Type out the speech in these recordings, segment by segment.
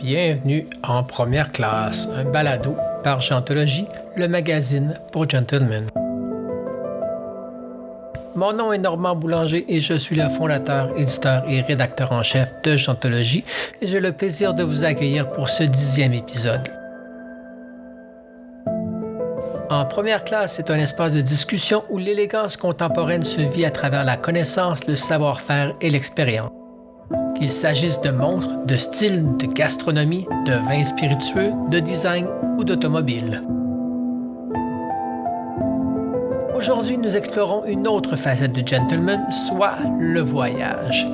Bienvenue en première classe, un balado par Gentologie, le magazine pour gentlemen. Mon nom est Normand Boulanger et je suis le fondateur, éditeur et rédacteur en chef de Gentologie et j'ai le plaisir de vous accueillir pour ce 10e épisode. En première classe, c'est un espace de discussion où l'élégance contemporaine se vit à travers la connaissance, le savoir-faire et l'expérience. Qu'il s'agisse de montres, de style, de gastronomie, de vins spiritueux, de design ou d'automobile. Aujourd'hui, nous explorons une autre facette de gentleman, soit le voyage.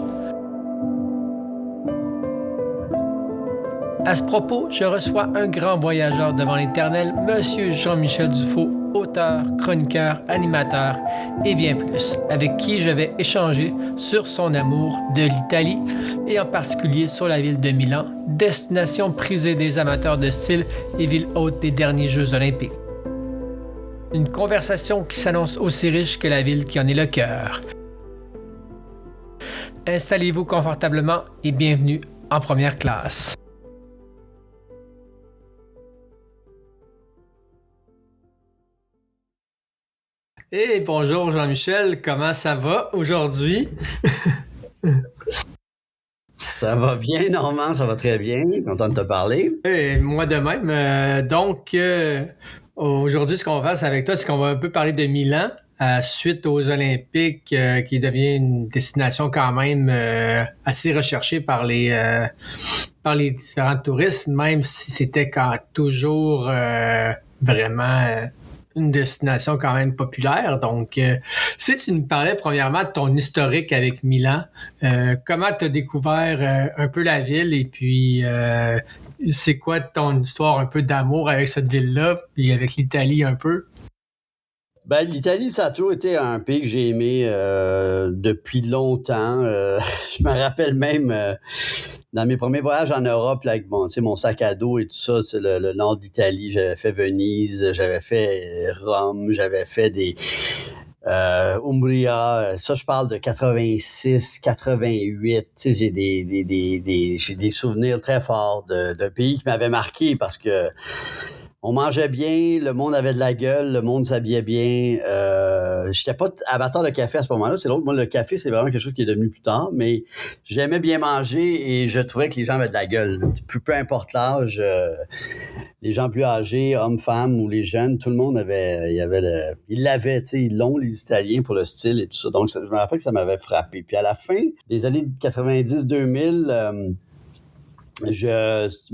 À ce propos, je reçois un grand voyageur devant l'éternel, Monsieur Jean-Michel Dufault, auteur, chroniqueur, animateur et bien plus, avec qui je vais échanger sur son amour de l'Italie et en particulier sur la ville de Milan, destination prisée des amateurs de style et ville haute des derniers Jeux olympiques. Une conversation qui s'annonce aussi riche que la ville qui en est le cœur. Installez-vous confortablement et bienvenue en première classe. Hey, bonjour Jean-Michel, comment ça va aujourd'hui? Ça va bien, Normand, ça va très bien. Content de te parler. Et moi de même. Aujourd'hui, ce qu'on va faire avec toi, c'est qu'on va un peu parler de Milan suite aux Olympiques qui devient une destination quand même assez recherchée par les différents touristes, même si c'était toujours vraiment une destination quand même populaire. Donc, si tu nous parlais premièrement de ton historique avec Milan, comment tu as découvert un peu la ville et puis c'est quoi ton histoire un peu d'amour avec cette ville-là puis avec l'Italie un peu? Ben, l'Italie, ça a toujours été un pays que j'ai aimé depuis longtemps. Je me rappelle même dans mes premiers voyages en Europe, là, avec mon sac à dos et tout ça, le nord d'Italie, j'avais fait Venise, j'avais fait Rome, j'avais fait des Umbria. Ça, je parle de 86, 88. Tu sais, j'ai j'ai des souvenirs très forts de pays qui m'avaient marqué parce que on mangeait bien, le monde avait de la gueule, le monde s'habillait bien. J'étais pas amateur de café à ce moment-là. C'est l'autre. Moi, le café, c'est vraiment quelque chose qui est devenu plus tard. Mais j'aimais bien manger et je trouvais que les gens avaient de la gueule. Peu importe l'âge, les gens plus âgés, hommes, femmes ou les jeunes, tout le monde ils l'avaient, tu sais, ils l'ont, les Italiens, pour le style et tout ça. Donc, je me rappelle que ça m'avait frappé. Puis à la fin des années 90-2000,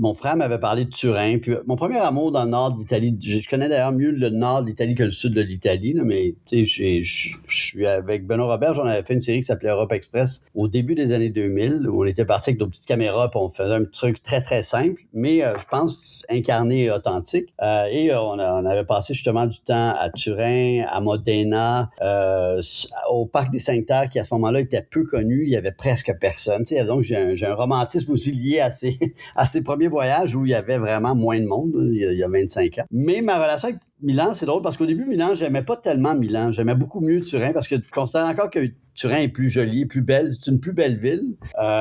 mon frère m'avait parlé de Turin, puis mon premier amour dans le nord de l'Italie, je connais d'ailleurs mieux le nord de l'Italie que le sud de l'Italie, là, mais tu sais, je suis avec Benoît Robert, j'en avais fait une série qui s'appelait Europe Express au début des années 2000, où on était parti avec nos petites caméras, puis on faisait un truc très, très simple, mais je pense incarné et authentique. On avait passé justement du temps à Turin, à Modena, au Parc des Cinq Terres, qui à ce moment-là était peu connu, il y avait presque personne. Tu sais, donc j'ai un romantisme aussi lié à ces premiers voyages où il y avait vraiment moins de monde, il y a 25 ans. Mais ma relation avec Milan, c'est drôle parce qu'au début, Milan, j'aimais pas tellement Milan. J'aimais beaucoup mieux Turin parce que je considère encore que Turin est plus jolie, plus belle. C'est une plus belle ville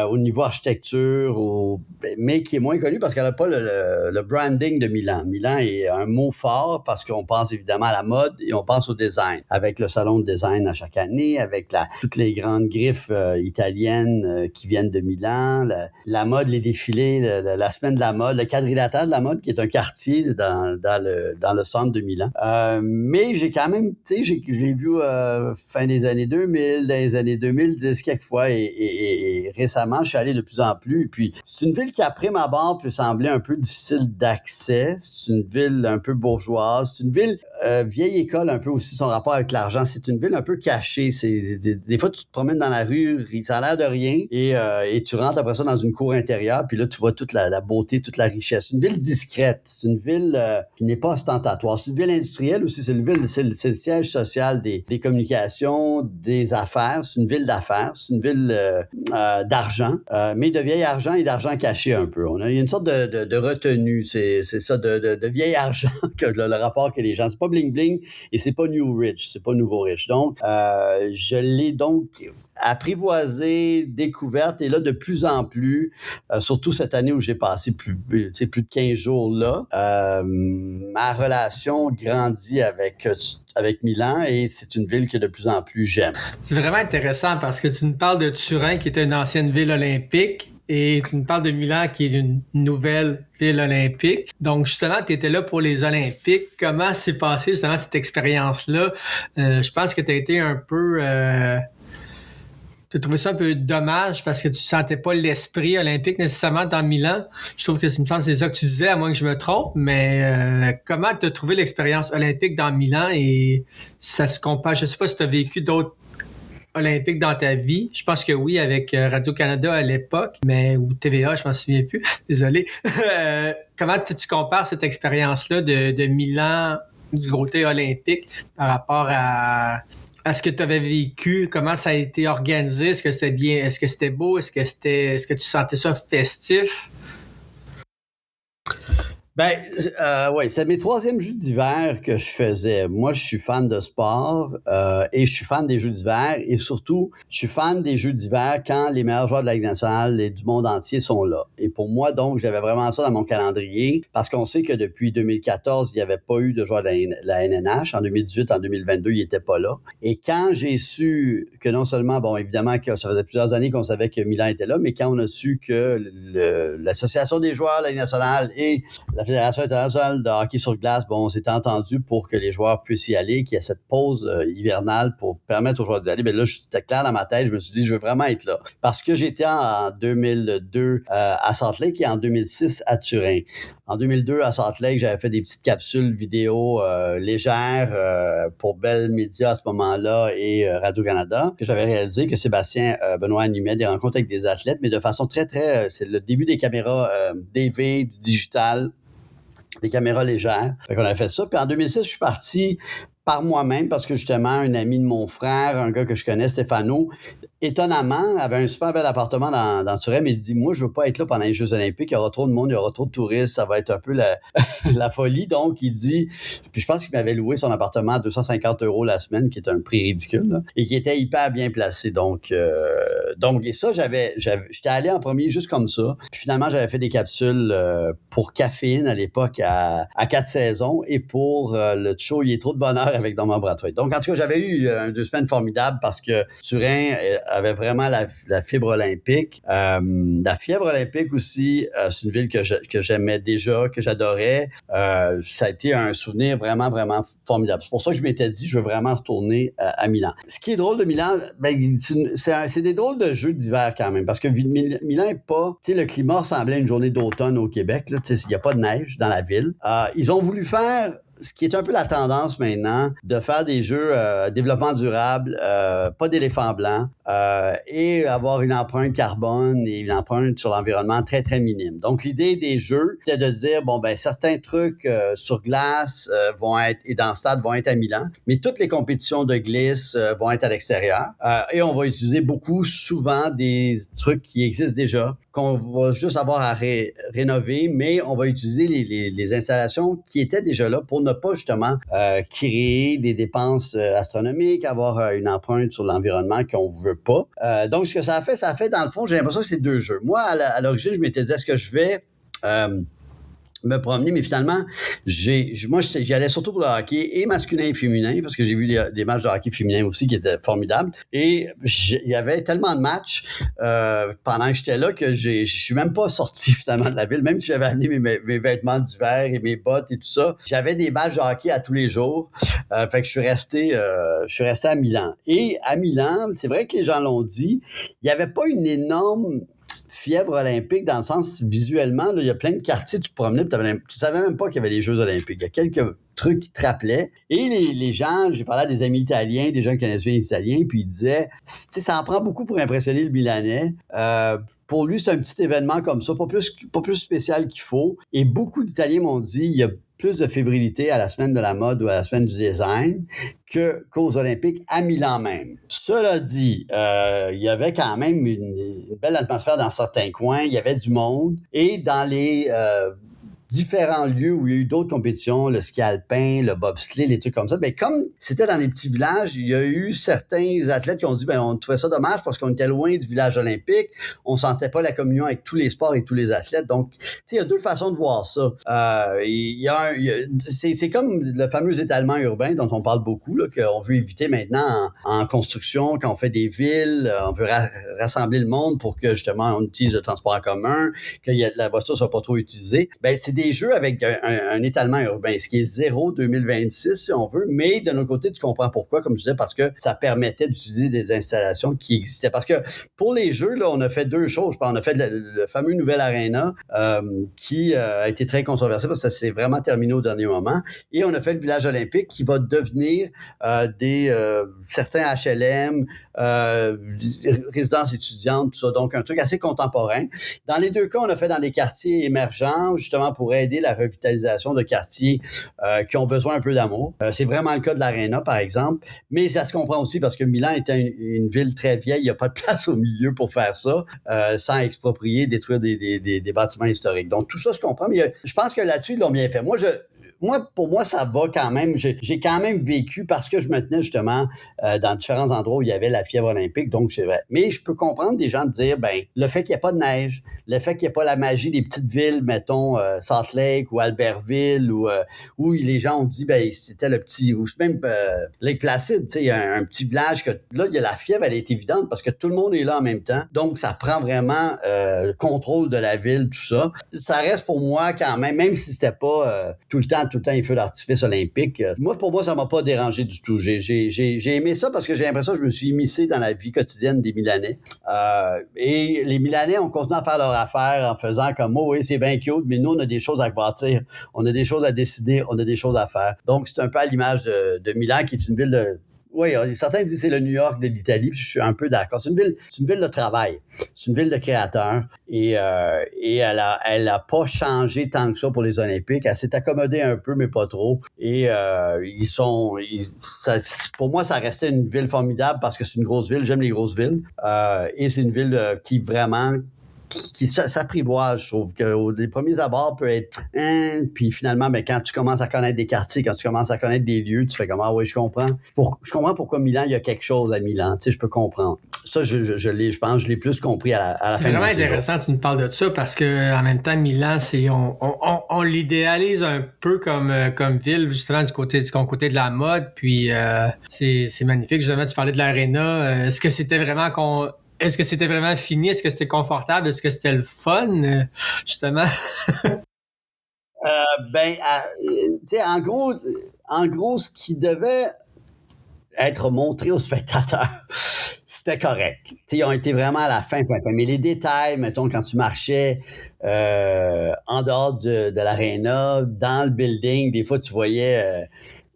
au niveau architecture, mais qui est moins connue parce qu'elle n'a pas le branding de Milan. Milan est un mot fort parce qu'on pense évidemment à la mode et on pense au design. Avec le salon de design à chaque année, avec toutes les grandes griffes italiennes qui viennent de Milan, la mode, les défilés, la semaine de la mode, le quadrilatère de la mode qui est un quartier dans le centre de Milan. Mais j'ai quand même, tu sais, je l'ai vu fin des années 2000, dans les années 2010 quelquefois et récemment, je suis allé de plus en plus. Et puis, c'est une ville qui, après ma barre, peut sembler un peu difficile d'accès. C'est une ville un peu bourgeoise. C'est une ville vieille école un peu aussi, son rapport avec l'argent. C'est une ville un peu cachée. Des fois, tu te promènes dans la rue, ça a l'air de rien et tu rentres après ça dans une cour intérieure puis là, tu vois toute la beauté, toute la richesse. C'est une ville discrète. C'est une ville qui n'est pas ostentatoire. C'est une ville industrielle aussi. C'est le siège social des communications, des affaires. C'est une ville d'affaires. C'est une ville d'argent, mais de vieil argent et d'argent caché un peu. Il y a une sorte de retenue. C'est ça, de vieil argent que le rapport que les gens... C'est pas bling-bling et c'est pas new rich, c'est pas nouveau riche. Donc, je l'ai donc apprivoisé, découverte, et là, de plus en plus, surtout cette année où j'ai passé plus de 15 jours là, ma relation grandit avec Milan et c'est une ville que de plus en plus j'aime. C'est vraiment intéressant parce que tu nous parles de Turin qui était une ancienne ville olympique et tu nous parles de Milan qui est une nouvelle ville olympique. Donc justement, tu étais là pour les Olympiques. Comment s'est passée justement cette expérience-là? Je pense que tu as été un peu... tu as trouvé ça un peu dommage parce que tu sentais pas l'esprit olympique nécessairement dans Milan. Je trouve que, il me semble que c'est ça que tu disais, à moins que je me trompe, mais comment tu as trouvé l'expérience olympique dans Milan et ça se compare? Je sais pas si tu as vécu d'autres Olympiques dans ta vie. Je pense que oui, avec Radio-Canada à l'époque, mais ou TVA, je m'en souviens plus. Désolé. Comment tu compares cette expérience-là de Milan du côté olympique par rapport à ce que tu avais vécu? Comment ça a été organisé? Est-ce que c'était bien? Est-ce que c'était beau? Est-ce que tu sentais ça festif? Oui, c'est mes 3e Jeux d'hiver que je faisais. Moi, je suis fan de sport et je suis fan des Jeux d'hiver et surtout, je suis fan des Jeux d'hiver quand les meilleurs joueurs de la Ligue nationale et du monde entier sont là. Et pour moi, donc, j'avais vraiment ça dans mon calendrier parce qu'on sait que depuis 2014, il n'y avait pas eu de joueurs de la NNH. En 2018, en 2022, il n'était pas là. Et quand j'ai su que non seulement, bon, évidemment que ça faisait plusieurs années qu'on savait que Milan était là, mais quand on a su que l'Association des joueurs de la Ligue nationale et la Fédération internationale de hockey sur glace, bon, on s'était entendu pour que les joueurs puissent y aller, qu'il y ait cette pause hivernale pour permettre aux joueurs d'y aller. Mais là, j'étais clair dans ma tête, je me suis dit, je veux vraiment être là. Parce que j'étais en 2002 à Salt Lake et en 2006 à Turin. En 2002, à Salt Lake, j'avais fait des petites capsules vidéo légères pour Bell Media à ce moment-là et Radio-Canada, que j'avais réalisé, que Sébastien Benoît animait des rencontres avec des athlètes, mais de façon très, très... c'est le début des caméras DV, du digital, des caméras légères. Fait qu'on avait fait ça. Puis en 2006, je suis parti par moi-même parce que justement, un ami de mon frère, un gars que je connais, Stéphano, étonnamment, avait un super bel appartement dans Turin, mais il dit, moi, je veux pas être là pendant les Jeux olympiques, il y aura trop de monde, il y aura trop de touristes, ça va être un peu la folie. Donc, il dit, puis je pense qu'il m'avait loué son appartement à 250 € la semaine, qui est un prix ridicule, là, et qui était hyper bien placé. Donc et ça, j'étais allé en premier juste comme ça. Puis finalement, j'avais fait des capsules pour Caféine à l'époque à 4 saisons et pour le show Il est trop de bonheur avec Norman Brathwaite. Donc, en tout cas, j'avais eu 2 semaines formidables parce que Turin avait vraiment la fibre olympique. La fièvre olympique aussi, c'est une ville que j'aimais déjà, que j'adorais. Ça a été un souvenir vraiment, vraiment formidable. C'est pour ça que je m'étais dit, je veux vraiment retourner à Milan. Ce qui est drôle de Milan, c'est des drôles de jeux d'hiver quand même, parce que Milan est pas... Tu sais, le climat ressemblait à une journée d'automne au Québec. Tu sais, il n'y a pas de neige dans la ville. Ils ont voulu faire ce qui est un peu la tendance maintenant, de faire des jeux développement durable, pas d'éléphant blanc, et avoir une empreinte carbone et une empreinte sur l'environnement très, très minime. Donc, l'idée des jeux, c'est de dire, bon, ben certains trucs sur glace vont être, et dans le stade, vont être à Milan, mais toutes les compétitions de glisse vont être à l'extérieur. Et on va utiliser souvent, des trucs qui existent déjà, qu'on va juste avoir à rénover, mais on va utiliser les installations qui étaient déjà là pour ne pas justement créer des dépenses astronomiques, avoir une empreinte sur l'environnement qu'on ne veut pas. Donc, ce que ça a fait dans le fond, j'ai l'impression que c'est 2 jeux. Moi, à l'origine, je m'étais dit, est-ce que je vais... me promener, mais finalement, j'y allais surtout pour le hockey et masculin et féminin, parce que j'ai vu des matchs de hockey féminin aussi qui étaient formidables. Et il y avait tellement de matchs pendant que j'étais là que je suis même pas sorti finalement de la ville, même si j'avais amené mes vêtements d'hiver et mes bottes et tout ça. J'avais des matchs de hockey à tous les jours. Fait que je suis resté à Milan. Et à Milan, c'est vrai que les gens l'ont dit, il n'y avait pas une énorme fièvre olympique dans le sens visuellement, là, il y a plein de quartiers, tu te promenais, tu savais même pas qu'il y avait les Jeux olympiques. Il y a quelques trucs qui te rappelaient. Et les gens, j'ai parlé à des amis italiens, des gens qui connaissent bien les Italiens, puis ils disaient, tu sais, ça en prend beaucoup pour impressionner le Milanais. Pour lui, c'est un petit événement comme ça, pas plus spécial qu'il faut. Et beaucoup d'Italiens m'ont dit, il y a plus de fébrilité à la semaine de la mode ou à la semaine du design qu'aux Olympiques à Milan même. Cela dit, il y avait quand même une belle atmosphère dans certains coins, il y avait du monde et dans les différents lieux où il y a eu d'autres compétitions, le ski alpin, le bobsleigh, les trucs comme ça. Mais comme c'était dans les petits villages, il y a eu certains athlètes qui ont dit, on trouvait ça dommage parce qu'on était loin du village olympique, on sentait pas la communion avec tous les sports et tous les athlètes. Donc, tu sais, il y a deux façons de voir ça. C'est comme le fameux étalement urbain dont on parle beaucoup, là, qu'on veut éviter maintenant en construction, quand on fait des villes, on veut rassembler le monde pour que justement on utilise le transport en commun, que la voiture soit pas trop utilisée. Ben c'est des jeux avec un étalement urbain, ce qui est 2026 si on veut, mais de notre côté tu comprends pourquoi, comme je disais, parce que ça permettait d'utiliser des installations qui existaient. Parce que pour les jeux, là, on a fait deux choses. On a fait le fameux Nouvel Arena qui a été très controversé parce que ça s'est vraiment terminé au dernier moment. Et on a fait le village olympique qui va devenir certains HLM, résidences étudiantes, tout ça. Donc, un truc assez contemporain. Dans les deux cas, on a fait dans des quartiers émergents, justement pour aider la revitalisation de quartiers qui ont besoin un peu d'amour. C'est vraiment le cas de l'Arena, par exemple. Mais ça se comprend aussi parce que Milan était une ville très vieille. Il n'y a pas de place au milieu pour faire ça, sans exproprier, détruire des bâtiments historiques. Donc, tout ça se comprend. Mais je pense que là-dessus, ils l'ont bien fait. Pour moi, ça va quand même. J'ai quand même vécu parce que je me tenais justement dans différents endroits où il y avait la fièvre olympique, donc c'est vrai. Mais je peux comprendre des gens dire, le fait qu'il n'y ait pas de neige, le fait qu'il n'y ait pas la magie des petites villes, mettons Salt Lake ou Albertville, où les gens ont dit, c'était le petit, ou même Lake Placid, tu sais, il y a un petit village que là, il y a la fièvre, elle est évidente parce que tout le monde est là en même temps. Donc, ça prend vraiment le contrôle de la ville, tout ça. Ça reste pour moi quand même si c'était pas tout le temps les feux d'artifice olympiques. Pour moi, ça m'a pas dérangé du tout. J'ai aimé ça parce que j'ai l'impression que je me suis immiscé dans la vie quotidienne des Milanais. Et les Milanais ont continué à faire leur affaire en faisant comme, oui, c'est bien cute, mais nous, on a des choses à bâtir, on a des choses à décider, on a des choses à faire. Donc, c'est un peu à l'image de Milan, qui est une ville de... Oui, certains disent que c'est le New York de l'Italie, puis je suis un peu d'accord. C'est une ville de travail. C'est une ville de créateurs. Et elle a pas changé tant que ça pour les Olympiques. Elle s'est accommodée un peu, mais pas trop. Et pour moi, ça restait une ville formidable parce que c'est une grosse ville. J'aime les grosses villes. Et c'est une ville qui vraiment... qui s'apprivoise, je trouve, que les premiers abords peut être puis finalement, quand tu commences à connaître des quartiers, quand tu commences à connaître des lieux, tu fais comme, oui, je comprends. Je comprends pourquoi Milan, il y a quelque chose à Milan, tu sais, je peux comprendre. Ça, je pense, je l'ai plus compris à la fin de mon séjour. C'est vraiment intéressant que tu nous parles de ça parce que en même temps, Milan, on l'idéalise un peu comme ville, justement, du côté de la mode, puis c'est magnifique. Justement, tu parlais de l'Arena. Est-ce que c'était vraiment fini? Est-ce que c'était confortable? Est-ce que c'était le fun, justement? Tu sais, en gros, ce qui devait être montré aux spectateurs, c'était correct. Tu sais, ils ont été vraiment à la fin. Mais les détails, mettons, quand tu marchais en dehors de l'Arena, dans le building, des fois, tu voyais...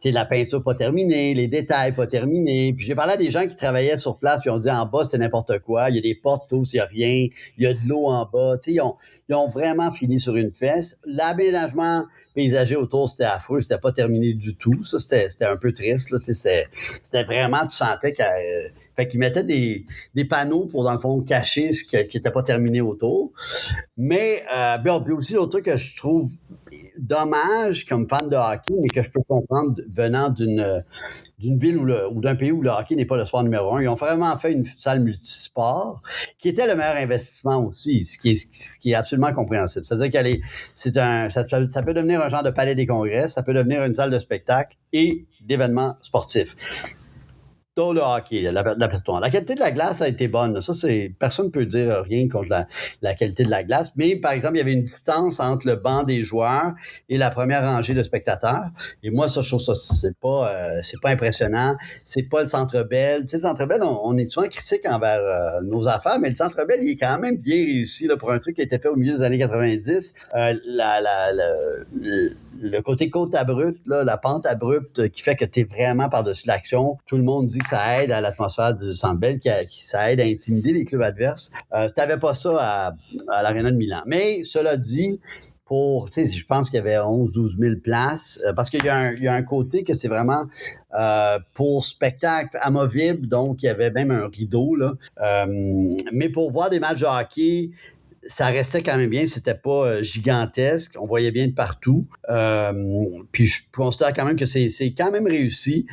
la peinture pas terminée, les détails pas terminés. Puis j'ai parlé à des gens qui travaillaient sur place, puis ils ont dit en bas, c'est n'importe quoi. Il y a des portes tous, il y a rien. Il y a de l'eau en bas. Ils ont vraiment fini sur une fesse. L'aménagement paysager autour, c'était affreux. C'était pas terminé du tout. Ça, c'était un peu triste. Là. C'était vraiment, tu sentais qu'ils mettaient des panneaux pour, dans le fond, cacher ce qui n'était pas terminé autour. Mais, puis aussi, l'autre truc que je trouve dommage comme fan de hockey, mais que je peux comprendre venant d'une ville ou d'un pays où le hockey n'est pas le sport numéro un. Ils ont vraiment fait une salle multisport qui était le meilleur investissement aussi, ce qui est absolument compréhensible. C'est-à-dire ça peut devenir un genre de palais des congrès, ça peut devenir une salle de spectacle et d'événements sportifs. Le hockey, la qualité de la glace a été bonne. Ça, personne ne peut dire rien contre la qualité de la glace. Mais, par exemple, il y avait une distance entre le banc des joueurs et la première rangée de spectateurs. Et moi, ça, je trouve ça, c'est pas impressionnant. C'est pas le Centre Bell. Tu sais, le Centre Bell, on est souvent critique envers nos affaires, mais le Centre Bell, il est quand même bien réussi, là, pour un truc qui a été fait au milieu des années 90. Le côté côte abrupte, là, la pente abrupte qui fait que tu es vraiment par-dessus l'action. Tout le monde dit que ça aide à l'atmosphère du Centre Bell, ça aide à intimider les clubs adverses. T'avais pas ça à l'Arena de Milan. Mais cela dit, je pense qu'il y avait 11-12 000 places, parce qu'il y a un côté que c'est vraiment pour spectacle amovible, donc il y avait même un rideau, là. Mais pour voir des matchs de hockey, ça restait quand même bien. C'était pas gigantesque. On voyait bien de partout. Puis je considère quand même que c'est quand même réussi.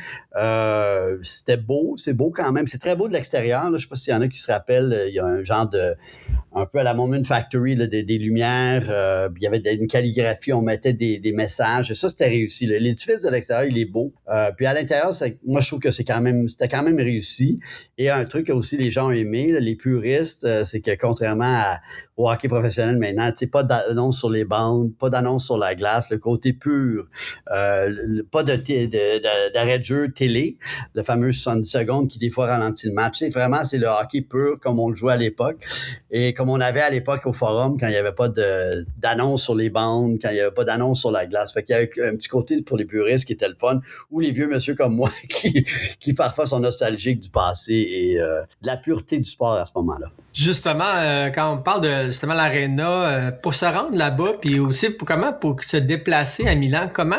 C'était beau. C'est beau quand même. C'est très beau de l'extérieur. Là. Je sais pas s'il y en a qui se rappellent. Il y a un genre de... un peu à la Moment Factory, là, des lumières. Il y avait une calligraphie. On mettait des messages. Et ça, c'était réussi. L'édifice de l'extérieur, il est beau. Puis à l'intérieur, moi, je trouve que c'était quand même réussi. Et un truc que aussi les gens ont aimé, là, les puristes, c'est que contrairement au hockey professionnel maintenant, tu sais, pas d'annonce sur les bandes, pas d'annonce sur la glace, le côté pur, pas d'arrêt de jeu télé, le fameux 70 secondes qui des fois ralentit le match. C'est vraiment, c'est le hockey pur comme on le jouait à l'époque et comme on avait à l'époque au Forum quand il n'y avait pas d'annonce sur les bandes, quand il n'y avait pas d'annonce sur la glace. Fait qu'il y avait un petit côté pour les puristes qui était le fun, ou les vieux monsieur comme moi qui parfois sont nostalgiques du passé et de la pureté du sport à ce moment-là. Justement, quand on parle de justement l'aréna, pour se rendre là-bas, puis aussi pour se déplacer à Milan, comment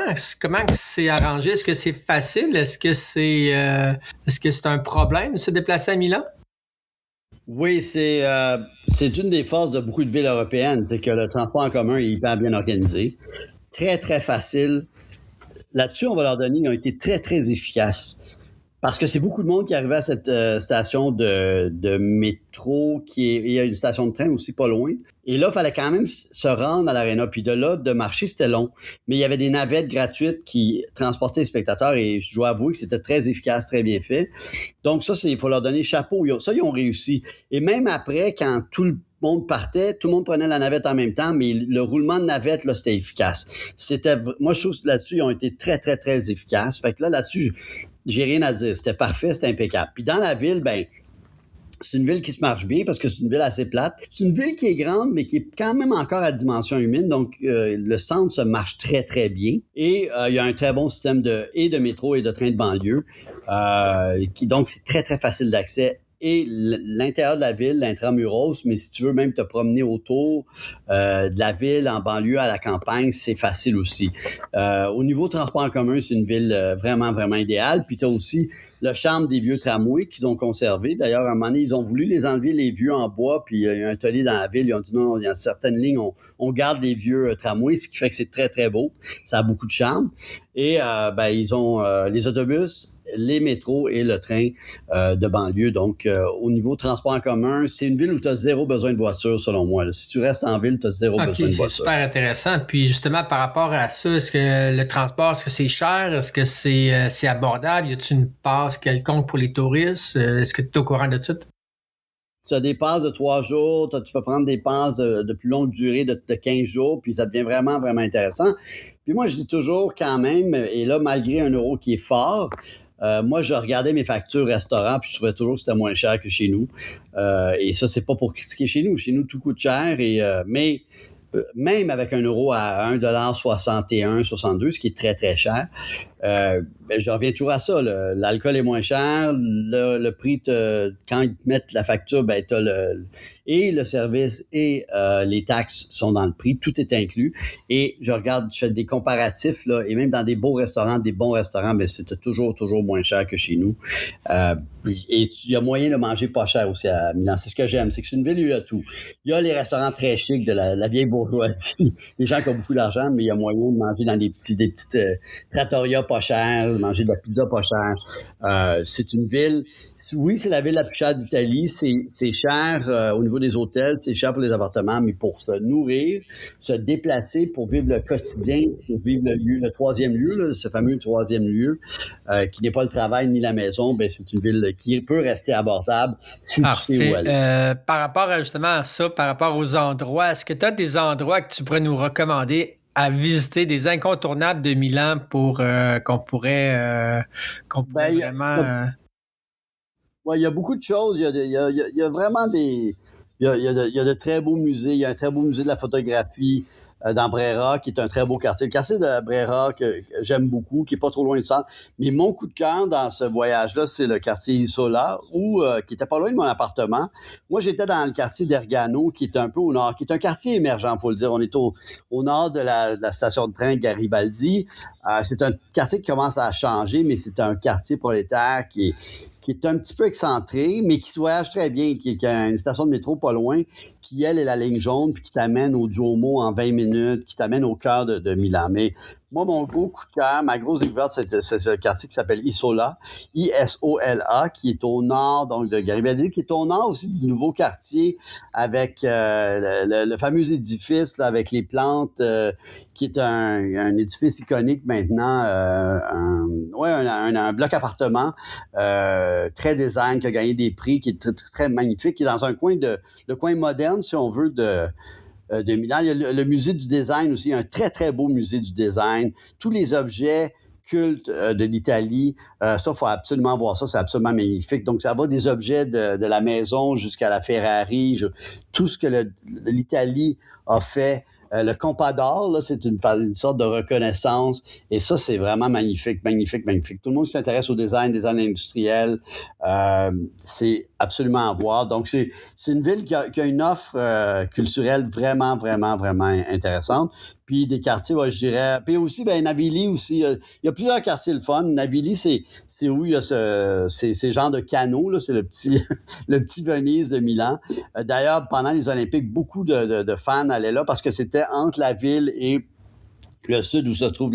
c'est arrangé? Est-ce que c'est facile? Est-ce que c'est un problème de se déplacer à Milan? Oui, c'est une des forces de beaucoup de villes européennes, c'est que le transport en commun est hyper bien organisé. Très, très facile. Là-dessus, on va leur donner, ils ont été très, très efficaces. Parce que c'est beaucoup de monde qui arrivait à cette station de métro, il y a une station de train aussi pas loin. Et là, il fallait quand même se rendre à l'aréna. Puis de là, de marcher, c'était long. Mais il y avait des navettes gratuites qui transportaient les spectateurs et je dois avouer que c'était très efficace, très bien fait. Donc ça, il faut leur donner chapeau. Ils ont réussi. Et même après, quand tout le monde partait, tout le monde prenait la navette en même temps, mais le roulement de navette, là, c'était efficace. Moi, je trouve que là-dessus, ils ont été très, très, très efficaces. Fait que là-dessus, j'ai rien à dire. C'était parfait, c'était impeccable. Puis dans la ville, c'est une ville qui se marche bien parce que c'est une ville assez plate. C'est une ville qui est grande, mais qui est quand même encore à dimension humaine. Donc, le centre se marche très, très bien. Et il y a un très bon système de métro et de train de banlieue. Donc, c'est très, très facile d'accès. Et l'intérieur de la ville, l'intramuros, mais si tu veux même te promener autour de la ville, en banlieue, à la campagne, c'est facile aussi. Au niveau transport en commun, c'est une ville vraiment, vraiment idéale. Puis tu as aussi le charme des vieux tramways qu'ils ont conservés. D'ailleurs, à un moment donné, ils ont voulu les enlever, les vieux en bois, puis il y a eu un atelier dans la ville. Ils ont dit non, il y a certaines lignes, on garde les vieux tramways, ce qui fait que c'est très, très beau. Ça a beaucoup de charme. Et ils ont les autobus, les métros et le train de banlieue. Donc, au niveau transport en commun, c'est une ville où tu as zéro besoin de voiture, selon moi. Là. Si tu restes en ville, tu as zéro besoin de voiture. C'est super intéressant. Puis justement, par rapport à ça, est-ce que le transport, est-ce que c'est cher? Est-ce que c'est abordable? Y a-t-il une passe quelconque pour les touristes? Est-ce que tu es au courant de ça? Tu as des passes de 3 jours, tu peux prendre des passes de plus longue durée de 15 jours, puis ça devient vraiment, vraiment intéressant. Puis moi, je dis toujours quand même, et là, malgré un euro qui est fort, moi, je regardais mes factures restaurant, puis je trouvais toujours que c'était moins cher que chez nous. Et ça, c'est pas pour critiquer chez nous. Chez nous, tout coûte cher, mais même avec un euro à 1,61 62, ce qui est très, très cher, je reviens toujours à ça. L'alcool est moins cher. Le prix, quand ils mettent la facture, t'as et le service et les taxes sont dans le prix. Tout est inclus. Et je fais des comparatifs, là, et même dans des bons restaurants, c'était toujours, toujours moins cher que chez nous. Et il y a moyen de manger pas cher aussi à Milan. C'est ce que j'aime. C'est que c'est une ville où il y a tout. Il y a les restaurants très chics de la vieille bourgeoisie. Les gens qui ont beaucoup d'argent, mais il y a moyen de manger dans des petites trattoria pas cher, de manger de la pizza pas cher. C'est une ville... Oui, c'est la ville la plus chère d'Italie. C'est cher au niveau des hôtels, c'est cher pour les appartements, mais pour se nourrir, se déplacer, pour vivre le quotidien, pour vivre le troisième lieu, là, ce fameux troisième lieu, qui n'est pas le travail ni la maison, c'est une ville qui peut rester abordable si Parfait. tu sais où aller. Par rapport justement à ça, par rapport aux endroits, est-ce que tu as des endroits que tu pourrais nous recommander à visiter, des incontournables de Milan pour qu'on pourrait vraiment... Il y a beaucoup de choses. Il y a vraiment il y a de très beaux musées. Il y a un très beau musée de la photographie dans Brera, qui est un très beau quartier. Le quartier de Brera que j'aime beaucoup, qui est pas trop loin du centre. Mais mon coup de cœur dans ce voyage-là, c'est le quartier Isola, qui était pas loin de mon appartement. Moi, j'étais dans le quartier d'Ergano, qui est un peu au nord, qui est un quartier émergent, faut le dire. On est au nord de la station de train Garibaldi. C'est un quartier qui commence à changer, mais c'est un quartier prolétaire qui qui est un petit peu excentrée, mais qui se voyage très bien, qui a une station de métro pas loin, qui, elle, est la ligne jaune, puis qui t'amène au Duomo en 20 minutes, qui t'amène au cœur de Milan. Mais moi, mon gros coup de cœur, ma grosse découverte, c'est ce quartier qui s'appelle Isola, I-S-O-L-A, qui est au nord donc de Garibaldi, qui est au nord aussi du nouveau quartier avec le fameux édifice là, avec les plantes, qui est un édifice iconique maintenant, un bloc appartement très design, qui a gagné des prix, qui est très, très magnifique, qui est dans un coin le coin moderne, si on veut, de Milan. Il y a le musée du design aussi, un très, très beau musée du design. Tous les objets cultes de l'Italie, ça, il faut absolument voir ça, c'est absolument magnifique. Donc, ça va des objets de la maison jusqu'à la Ferrari, tout ce que l'Italie a fait. Le Compas d'or, là, c'est une sorte de reconnaissance. Et ça, c'est vraiment magnifique, magnifique, magnifique. Tout le monde qui s'intéresse au design industriel, c'est absolument à voir. Donc, c'est une ville qui a une offre culturelle vraiment, vraiment, vraiment intéressante. Puis des quartiers, ouais, je dirais. Puis aussi, Navili aussi. Il y a plusieurs quartiers le fun. Navili, c'est où il y a ces genres de canaux, là. C'est le petit, le petit Venise de Milan. D'ailleurs, pendant les Olympiques, beaucoup de fans allaient là parce que c'était entre la ville et le sud où se trouve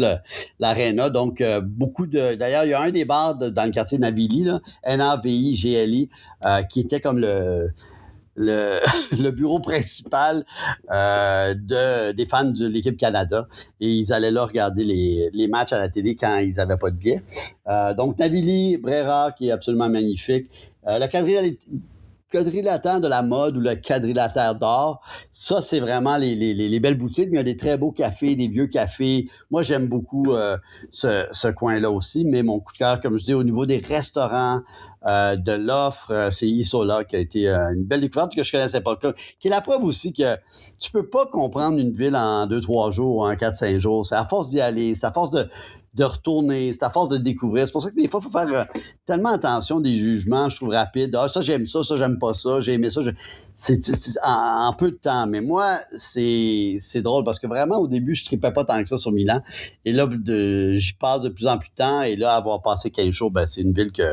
l'aréna. Donc, beaucoup de... D'ailleurs, il y a un des bars dans le quartier de Navili, là, Navigli, qui était comme le bureau principal des fans de l'équipe Canada. Et ils allaient là regarder les matchs à la télé quand ils n'avaient pas de billets. Donc, Navili, Brera, qui est absolument magnifique. Le quadrilatère de la mode ou le quadrilatère d'or, ça, c'est vraiment les belles boutiques, mais il y a des très beaux cafés, des vieux cafés. Moi, j'aime beaucoup ce coin-là aussi, mais mon coup de cœur, comme je dis, au niveau des restaurants, de l'offre, c'est Isola qui a été une belle découverte que je connaissais pas, qui est la preuve aussi que tu peux pas comprendre une ville en 2-3 jours ou en 4-5 jours. C'est à force d'y aller, c'est à force de retourner, c'est à force de découvrir. C'est pour ça que des fois, il faut faire tellement attention des jugements, je trouve, rapides. Ah, ça, j'aime ça j'aime pas ça, j'ai aimé ça. C'est en peu de temps. Mais moi, c'est drôle parce que vraiment, au début, je tripais pas tant que ça sur Milan. Et là, j'y passe de plus en plus de temps. Et là, avoir passé 15 jours, c'est une ville que...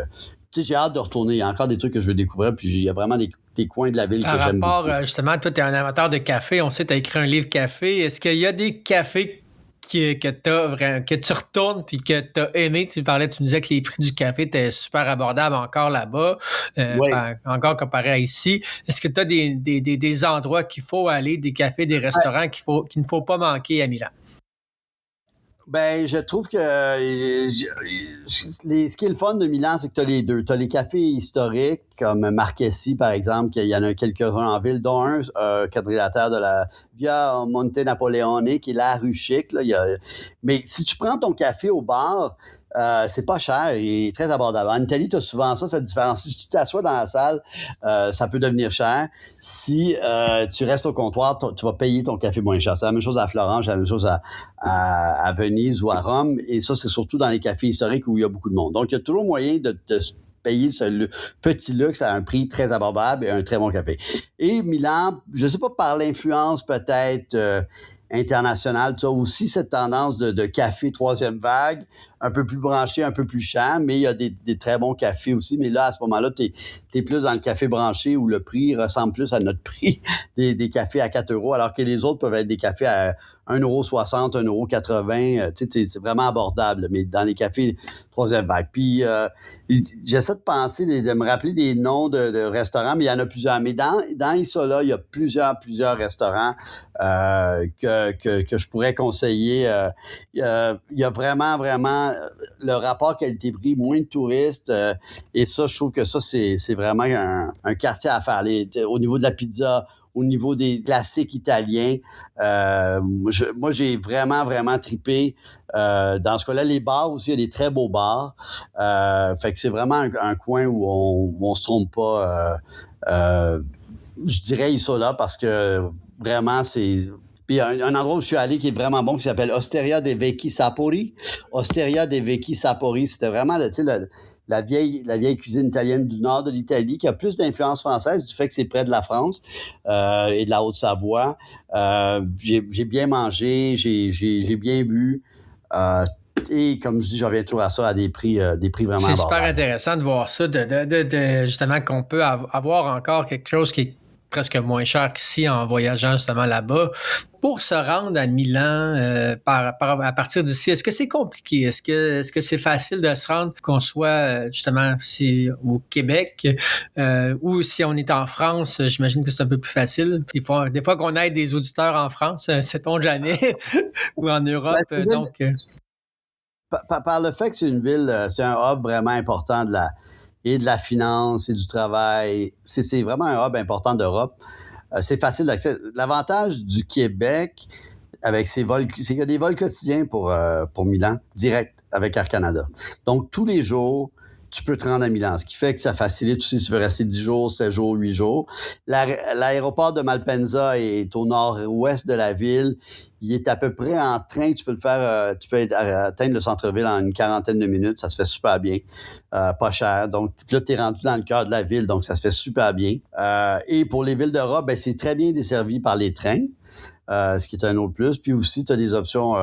Tu sais, j'ai hâte de retourner. Il y a encore des trucs que je veux découvrir. Puis il y a vraiment des coins de la ville que j'aime beaucoup. Par rapport, justement, toi, tu es un amateur de café. On sait que tu as écrit un livre café. Est-ce qu'il y a des cafés que tu retournes puis que tu as aimé? Tu me disais que les prix du café étaient super abordables encore là-bas, Oui. encore comparé à ici. Est-ce que tu as des endroits qu'il faut aller, des cafés, des restaurants qu'il ne faut pas manquer à Milan? Je trouve que ce qui est le fun de Milan, c'est que tu as les deux. Tu as les cafés historiques, comme Marchesi, par exemple, il y en a quelques-uns en ville, dont un quadrilatère de la Via Monte Napoleone, qui est la rue chic. Là, mais si tu prends ton café au bar, c'est pas cher et très abordable. En Italie, tu as souvent ça, cette différence. Si tu t'assois dans la salle, ça peut devenir cher. Si tu restes au comptoir, tu vas payer ton café moins cher. C'est la même chose à Florence, c'est la même chose à Venise ou à Rome. Et ça, c'est surtout dans les cafés historiques où il y a beaucoup de monde. Donc, il y a toujours moyen de payer ce petit luxe à un prix très abordable et un très bon café. Et Milan, je sais pas, par l'influence peut-être internationale, tu as aussi cette tendance de café troisième vague, un peu plus branché, un peu plus cher, mais il y a des très bons cafés aussi. Mais là, à ce moment-là, t'es plus dans le café branché où le prix ressemble plus à notre prix des cafés à 4 euros, alors que les autres peuvent être des cafés à 1,60 €, 1,80 €. C'est vraiment abordable, mais dans les cafés troisième vague. Puis, j'essaie de penser, de me rappeler des noms de restaurants, mais il y en a plusieurs. Mais dans Isola, il y a plusieurs restaurants que je pourrais conseiller. Il y a vraiment, vraiment le rapport qualité-prix, moins de touristes. Et ça, je trouve que ça, c'est vraiment un quartier à faire. Au niveau de la pizza, au niveau des classiques italiens, moi, j'ai vraiment, vraiment trippé. Dans ce cas-là, les bars aussi, il y a des très beaux bars. Fait que c'est vraiment un coin où on se trompe pas. Je dirais Isola parce que vraiment, c'est... Puis un endroit où je suis allé qui est vraiment bon, qui s'appelle Osteria dei Vecchi Sapori. Osteria dei Vecchi Sapori, c'était vraiment la vieille cuisine italienne du nord de l'Italie, qui a plus d'influence française du fait que c'est près de la France et de la Haute-Savoie. J'ai bien mangé, j'ai bien bu. Et comme je dis, je reviens toujours à ça, à des prix vraiment C'est super abordables. intéressant de voir ça, justement qu'on peut avoir encore quelque chose qui est presque moins cher qu'ici en voyageant justement là-bas. Pour se rendre à Milan à partir d'ici, est-ce que c'est compliqué? Est-ce que c'est facile de se rendre, qu'on soit justement au Québec ou si on est en France, j'imagine que c'est un peu plus facile. Des fois qu'on aide des auditeurs en France, sait-on jamais, ou en Europe. Donc, par le fait que c'est une ville, c'est un hub vraiment important de la finance et du travail. C'est vraiment un hub important d'Europe. C'est facile d'accès. L'avantage du Québec avec ses vols, c'est qu'il y a des vols quotidiens pour Milan, direct avec Air Canada. Donc, tous les jours, tu peux te rendre à Milan, ce qui fait que ça facilite aussi si tu veux rester 10 jours, 7 jours, 8 jours. L'aéroport de Malpensa est au nord-ouest de la ville. Il est à peu près en train, tu peux atteindre le centre-ville en une quarantaine de minutes, ça se fait super bien, pas cher. Donc là, tu es rendu dans le cœur de la ville, donc ça se fait super bien. Et pour les villes d'Europe, ben, c'est très bien desservi par les trains. Ce qui est un autre plus. Puis aussi, tu as des options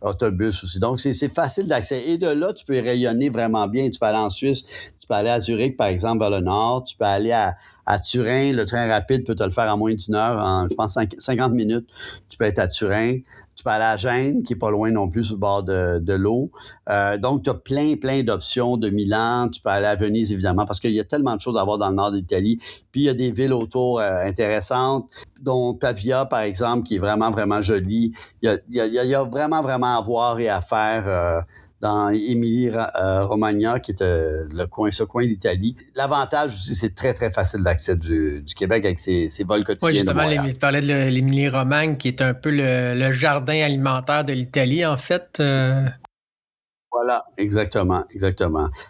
autobus aussi. Donc, c'est facile d'accès. Et de là, tu peux rayonner vraiment bien. Tu peux aller en Suisse, tu peux aller à Zurich, par exemple, vers le nord. Tu peux aller à Turin. Le train rapide peut te le faire en moins d'une heure, en, je pense, 50 minutes. Tu peux être à Turin. Tu peux aller à Gênes, qui est pas loin non plus sur le bord de l'eau. Donc, tu as plein d'options de Milan. Tu peux aller à Venise, évidemment, parce qu'il y a tellement de choses à voir dans le nord de l'Italie. Puis, il y a des villes autour intéressantes, dont Pavia, par exemple, qui est vraiment, vraiment jolie. Il y a vraiment, vraiment à voir et à faire dans Émilie-Romagna, qui est ce coin d'Italie. L'avantage aussi, c'est très, très facile d'accès du Québec avec ses vols quotidiens. Oui, justement, de Montréal. tu parlais de l'Émilie-Romagne, qui est un peu le jardin alimentaire de l'Italie, en fait. Voilà, exactement.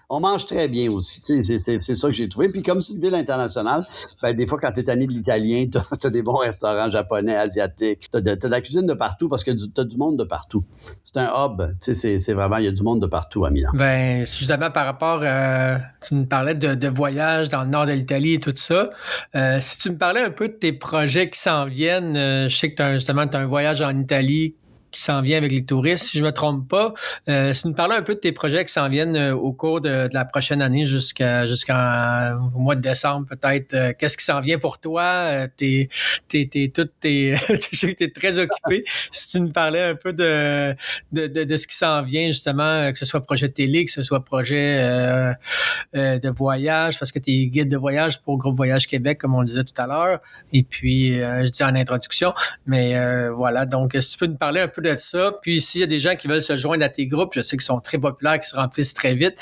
On mange très bien aussi, tu sais, c'est ça que j'ai trouvé. Puis comme c'est une ville internationale, ben des fois, quand t'es tanné de l'italien, t'as des bons restaurants japonais, asiatiques, t'as de la cuisine de partout parce que t'as du monde de partout. C'est un hub, tu sais, c'est vraiment, il y a du monde de partout à Milan. Ben, justement, par rapport, tu me parlais de voyages dans le nord de l'Italie et tout ça. Si tu me parlais un peu de tes projets qui s'en viennent, je sais que t'as un voyage en Italie qui s'en vient avec les touristes, si je me trompe pas. Si tu me parlais un peu de tes projets qui s'en viennent au cours de la prochaine année jusqu'au mois de décembre peut-être. Qu'est-ce qui s'en vient pour toi? Je sais que t'es très occupé. Si tu me parlais un peu de ce qui s'en vient justement, que ce soit projet télé, que ce soit projet de voyage, parce que tu es guide de voyage pour Groupe Voyage Québec, comme on le disait tout à l'heure. Et puis, je dis en introduction, mais voilà. Donc, si tu peux nous parler un peu de ça. Puis, s'il y a des gens qui veulent se joindre à tes groupes, je sais qu'ils sont très populaires, qui se remplissent très vite.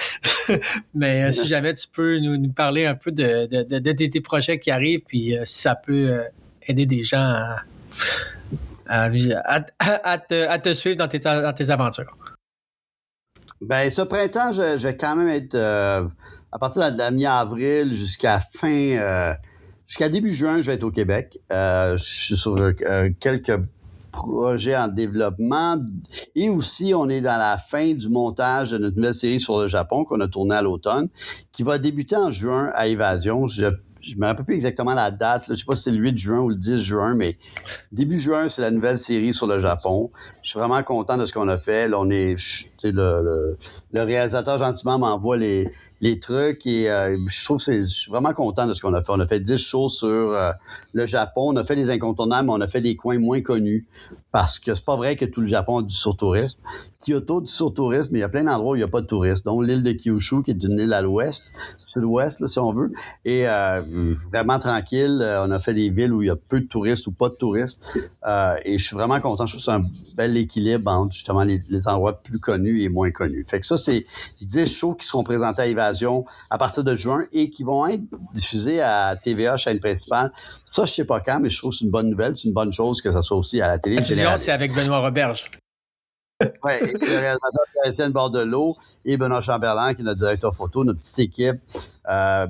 Mais si jamais tu peux nous parler un peu de tes projets qui arrivent, puis si ça peut aider des gens à te suivre dans tes aventures. Ben, ce printemps, je vais quand même être à partir de la mi-avril jusqu'à début juin, je vais être au Québec. Je suis sur quelques projets en développement et aussi on est dans la fin du montage de notre nouvelle série sur le Japon qu'on a tournée à l'automne, qui va débuter en juin à Évasion. Je me rappelle plus exactement la date, là. Je sais pas si c'est le 8 juin ou le 10 juin, mais début juin, c'est la nouvelle série sur le Japon. Je suis vraiment content de ce qu'on a fait. Là, le réalisateur gentiment m'envoie les trucs et je suis vraiment content de ce qu'on a fait. On a fait 10 shows sur le Japon. On a fait les incontournables, mais on a fait des coins moins connus parce que c'est pas vrai que tout le Japon a du surtourisme. Kyoto, du surtourisme, mais il y a plein d'endroits où il n'y a pas de touristes, dont l'île de Kyushu, qui est une île à l'ouest, sud-ouest, là, si on veut. Et vraiment tranquille. On a fait des villes où il y a peu de touristes ou pas de touristes. Et je suis vraiment content. Je trouve que c'est un bel équilibre entre justement les endroits plus connus et moins connus. Fait que ça, c'est 10 shows qui seront présentés à Évasion à partir de juin et qui vont être diffusés à TVA, chaîne principale. Ça, je sais pas quand, mais je trouve que c'est une bonne nouvelle. C'est une bonne chose que ça soit aussi à la télé. La diffusion, c'est avec Benoît Roberge. Oui, le réalisateur Étienne Bordelot et Benoît Chamberlain, qui est notre directeur photo, notre petite équipe,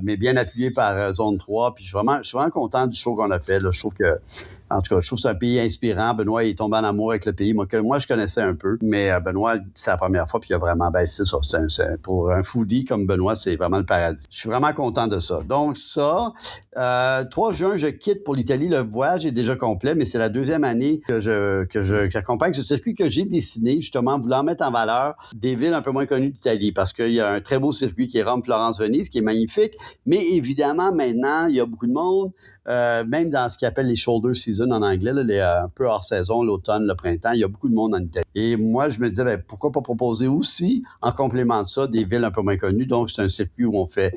mais bien appuyée par Zone 3. Puis je suis vraiment content du show qu'on a fait. Là. Je trouve que En tout cas, je trouve que c'est un pays inspirant. Benoît est tombé en amour avec le pays. Moi, je connaissais un peu, mais Benoît, c'est la première fois, puis il a vraiment, c'est ça. Pour un foodie comme Benoît, c'est vraiment le paradis. Je suis vraiment content de ça. Donc, 3 juin, je quitte pour l'Italie. Le voyage est déjà complet, mais c'est la deuxième année que j'accompagne ce circuit que j'ai dessiné, justement, voulant mettre en valeur des villes un peu moins connues d'Italie, parce qu'il y a un très beau circuit qui est Rome, Florence, Venise, qui est magnifique, mais évidemment, maintenant, il y a beaucoup de monde, même dans ce qu'ils appellent les shoulder season en anglais, là, un peu hors saison, l'automne, le printemps, il y a beaucoup de monde en Italie. Et moi, je me disais, pourquoi pas proposer aussi, en complément de ça, des villes un peu moins connues. Donc, c'est un circuit où on fait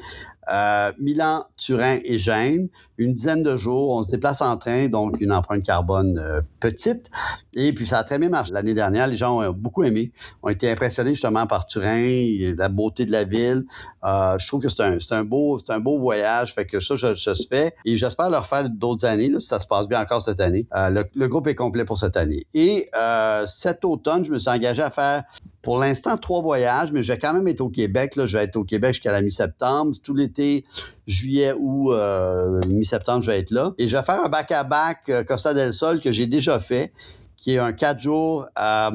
Milan, Turin et Gênes, une dizaine de jours. On se déplace en train, donc une empreinte carbone petite. Et puis, ça a très bien marché. L'année dernière, les gens ont beaucoup aimé, ont été impressionnés justement par Turin, la beauté de la ville. Je trouve que c'est un beau voyage. Fait que ça, je fais. Et j'espère le refaire d'autres années, là, si ça se passe bien encore cette année. Le groupe est complet pour cette année. Et cet automne, je me suis engagé à faire pour l'instant 3 voyages, mais je vais quand même être au Québec. Là. Je vais être au Québec jusqu'à la mi-septembre. Tout l'été, juillet ou mi-septembre, je vais être là. Et je vais faire un back-à-back Costa del Sol que j'ai déjà fait, qui est un 4 jours à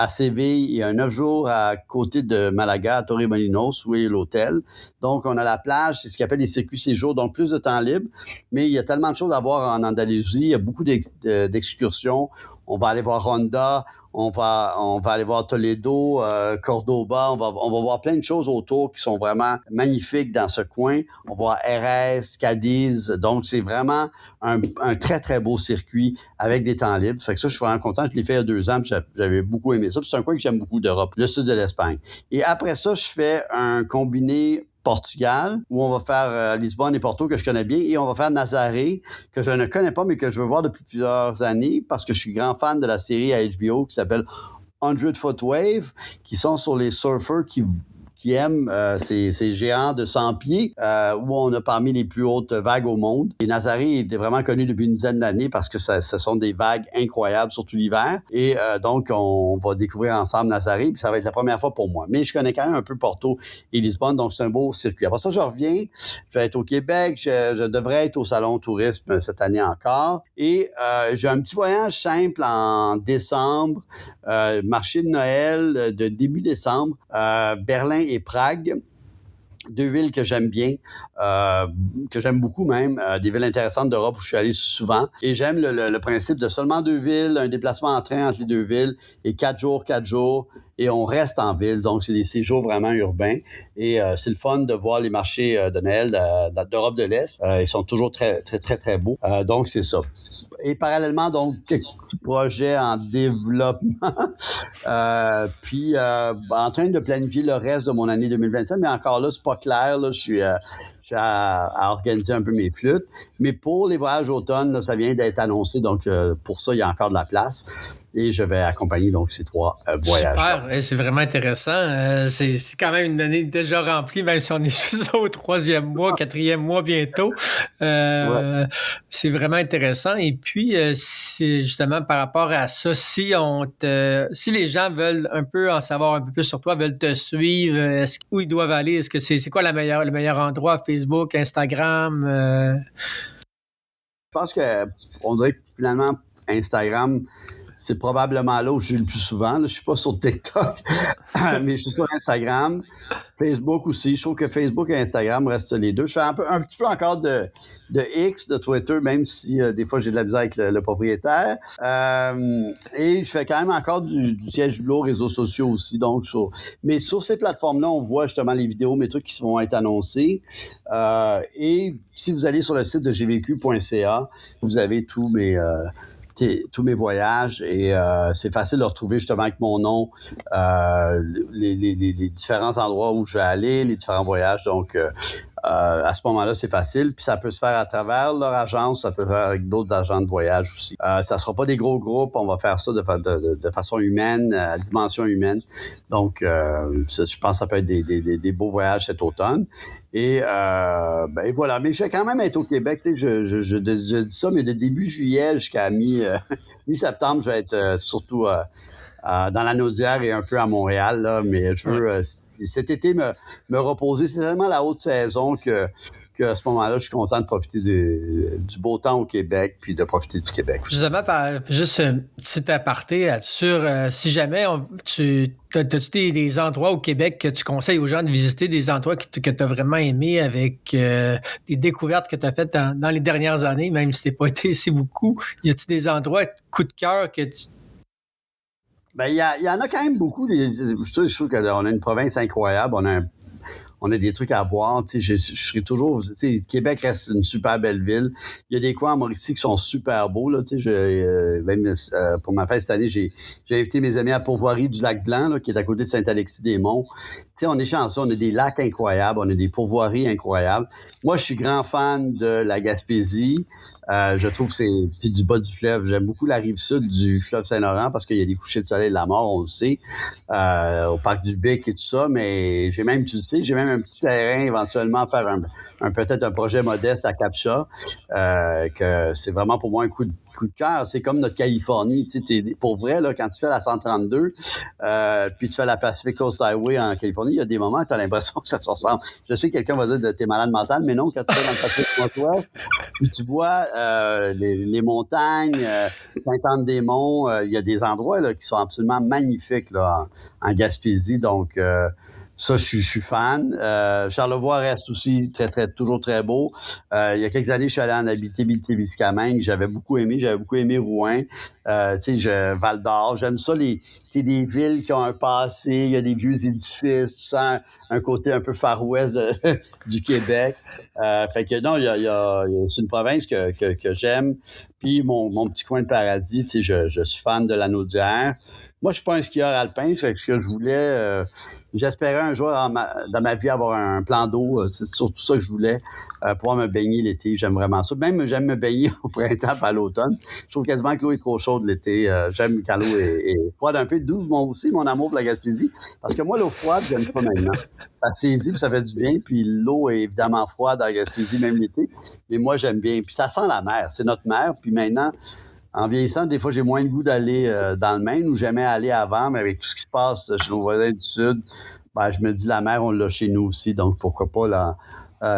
Séville et un 9 jours à côté de Malaga, à Torremolinos, où est l'hôtel. Donc, on a la plage, c'est ce qu'on appelle les circuits séjours, donc plus de temps libre. Mais il y a tellement de choses à voir en Andalousie. Il y a beaucoup d'excursions. On va aller voir Ronda, on va aller voir Toledo, Cordoba, on va voir plein de choses autour qui sont vraiment magnifiques dans ce coin. On va voir Jerez, Cadiz, donc c'est vraiment un très, très beau circuit avec des temps libres. Fait que ça, je suis vraiment content. Je l'ai fait il y a 2 ans, puis j'avais beaucoup aimé ça. Puis c'est un coin que j'aime beaucoup d'Europe, le sud de l'Espagne. Et après ça, je fais un combiné Portugal, où on va faire Lisbonne et Porto, que je connais bien, et on va faire Nazaré, que je ne connais pas, mais que je veux voir depuis plusieurs années, parce que je suis grand fan de la série à HBO qui s'appelle 100 Foot Wave, qui sont sur les surfers qui aiment ces géants de 100 pieds, où on a parmi les plus hautes vagues au monde. Et Nazaré était vraiment connu depuis une dizaine d'années parce que ce sont des vagues incroyables, surtout l'hiver. Et donc, on va découvrir ensemble Nazaré, puis ça va être la première fois pour moi. Mais je connais quand même un peu Porto et Lisbonne, donc c'est un beau circuit. Après ça, je reviens, je vais être au Québec, je devrais être au Salon Tourisme cette année encore. Et j'ai un petit voyage simple en décembre, marché de Noël de début décembre, Berlin et Prague, 2 villes que j'aime bien, que j'aime beaucoup même, des villes intéressantes d'Europe où je suis allé souvent. Et j'aime le principe de seulement 2 villes, un déplacement en train entre les 2 villes, et 4 jours, et on reste en ville. Donc, c'est des séjours vraiment urbains. Et c'est le fun de voir les marchés de Noël d'Europe de l'Est. Ils sont toujours très, très, très, très beaux. Donc, c'est ça. Et parallèlement, donc, quelques petits projets en développement. Puis, en train de planifier le reste de mon année 2027, mais encore là, c'est pas clair. Là, je suis à organiser un peu mes flûtes. Mais pour les voyages automne, là, ça vient d'être annoncé. Donc, pour ça, il y a encore de la place. Et je vais accompagner donc ces 3 voyages. Super, c'est vraiment intéressant. C'est quand même une année déjà remplie, même si on est juste au 3e mois, 4e mois bientôt. Ouais. C'est vraiment intéressant. Et puis, c'est justement par rapport à ça, si les gens veulent un peu en savoir un peu plus sur toi, veulent te suivre, où ils doivent aller? Est-ce que c'est quoi le meilleur endroit? Facebook, Instagram? Je pense on dirait que finalement, Instagram, c'est probablement là où je suis le plus souvent. Là. Je suis pas sur TikTok, mais je suis sur Instagram. Facebook aussi. Je trouve que Facebook et Instagram restent les deux. Je fais un petit peu encore de X, de Twitter, même si des fois j'ai de la misère avec le propriétaire. Et je fais quand même encore du siège du lot réseaux sociaux aussi. Donc, mais sur ces plateformes-là, on voit justement les vidéos, mes trucs qui vont être annoncés. Et si vous allez sur le site de gvq.ca, vous avez tous mes voyages et c'est facile de retrouver justement avec mon nom les différents endroits où je vais aller, les différents voyages. Donc, à ce moment-là, c'est facile. Puis ça peut se faire à travers leur agence, ça peut se faire avec d'autres agents de voyage aussi. Ça sera pas des gros groupes, on va faire ça de façon humaine, à dimension humaine. Donc, je pense que ça peut être des beaux voyages cet automne. Et voilà. Mais je vais quand même être au Québec. Tu sais, je dis ça, mais de début juillet jusqu'à mi-septembre, je vais être surtout dans la Naudière et un peu à Montréal. Là, mais je veux cet été me reposer. C'est tellement la haute saison que qu'à ce moment-là, je suis content de profiter du beau temps au Québec, puis de profiter du Québec aussi. Justement, juste petit aparté sur si jamais t'as-tu des endroits au Québec que tu conseilles aux gens de visiter, des endroits que tu as vraiment aimés avec des découvertes que tu as faites dans les dernières années, même si tu n'as pas été ici beaucoup? Y a-tu des endroits coup de cœur que tu... Ben, il y en a quand même beaucoup. Je trouve qu'on a une province incroyable. On a des trucs à voir. Tu sais, je serai toujours. Tu sais, Québec reste une super belle ville. Il y a des coins en Mauricie qui sont super beaux. Là, tu sais, même pour ma fête cette année, j'ai invité mes amis à Pourvoirie du Lac-Blanc, là, qui est à côté de Saint-Alexis-des-Monts. Tu sais, on est chanceux. On a des lacs incroyables. On a des pourvoiries incroyables. Moi, je suis grand fan de la Gaspésie. Je trouve que c'est du bas du fleuve. J'aime beaucoup la rive sud du fleuve Saint-Laurent parce qu'il y a des couchers de soleil de la mort, on le sait, au parc du Bic et tout ça, mais j'ai même un petit terrain éventuellement à faire peut-être un projet modeste à Cap-Chat, que c'est vraiment pour moi un coup de cœur. C'est comme notre Californie, tu sais, pour vrai, là, quand tu fais la 132, puis tu fais la Pacific Coast Highway en Californie, il y a des moments où tu as l'impression que ça se ressemble. Je sais que quelqu'un va dire que t'es malade mental, mais non, quand tu fais dans le Pacific Northwest, puis tu vois les montagnes, Sainte-Anne-des-Monts, il y a des endroits là, qui sont absolument magnifiques là, en Gaspésie, donc ça, je suis fan. Charlevoix reste aussi toujours très beau. Il y a quelques années, je suis allé en Abitibi-Témiscamingue. J'avais beaucoup aimé Rouen. Tu sais, Val-d'Or. J'aime ça, des villes qui ont un passé. Il y a des vieux édifices. Tu sens un côté un peu Far West du Québec. Fait que non, c'est une province que j'aime. Puis mon petit coin de paradis, tu sais, je suis fan de l'Anaudière. Moi, je suis pas un skieur alpin, fait que ce que je voulais, j'espérais un jour dans ma vie avoir un plan d'eau. C'est surtout ça que je voulais, pouvoir me baigner l'été. J'aime vraiment ça. Même, j'aime me baigner au printemps et à l'automne. Je trouve quasiment que l'eau est trop chaude l'été. J'aime quand l'eau est froide un peu. D'où aussi mon amour pour la Gaspésie. Parce que moi, l'eau froide, j'aime ça maintenant. Ça saisit, puis ça fait du bien. Puis l'eau est évidemment froide à la Gaspésie, même l'été. Mais moi, j'aime bien. Puis ça sent la mer. C'est notre mer. Puis maintenant, en vieillissant, des fois, j'ai moins le goût d'aller dans le Maine où j'aimais aller avant, mais avec tout ce qui se passe chez nos voisins du Sud, ben, je me dis, la mer, on l'a chez nous aussi, donc pourquoi pas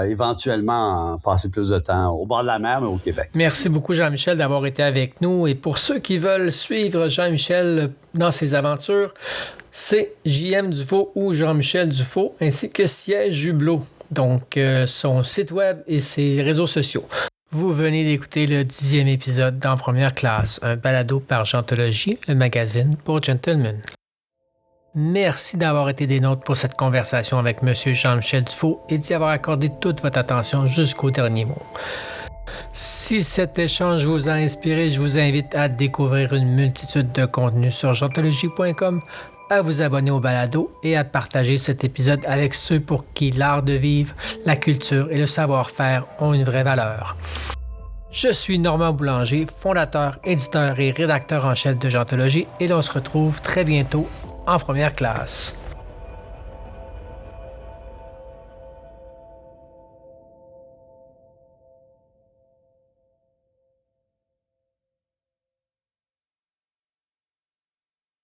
éventuellement passer plus de temps au bord de la mer, mais au Québec. Merci beaucoup, Jean-Michel, d'avoir été avec nous. Et pour ceux qui veulent suivre Jean-Michel dans ses aventures, c'est JM Dufault ou Jean-Michel Dufault, ainsi que Siège Hublot, donc son site web et ses réseaux sociaux. Vous venez d'écouter le 10e épisode d'En Première Classe, un balado par Gentologie, le magazine pour gentlemen. Merci d'avoir été des nôtres pour cette conversation avec M. Jean-Michel Dufault et d'y avoir accordé toute votre attention jusqu'au dernier mot. Si cet échange vous a inspiré, je vous invite à découvrir une multitude de contenus sur gentologie.com, à vous abonner au balado et à partager cet épisode avec ceux pour qui l'art de vivre, la culture et le savoir-faire ont une vraie valeur. Je suis Normand Boulanger, fondateur, éditeur et rédacteur en chef de Gentologie et l'on se retrouve très bientôt en première classe.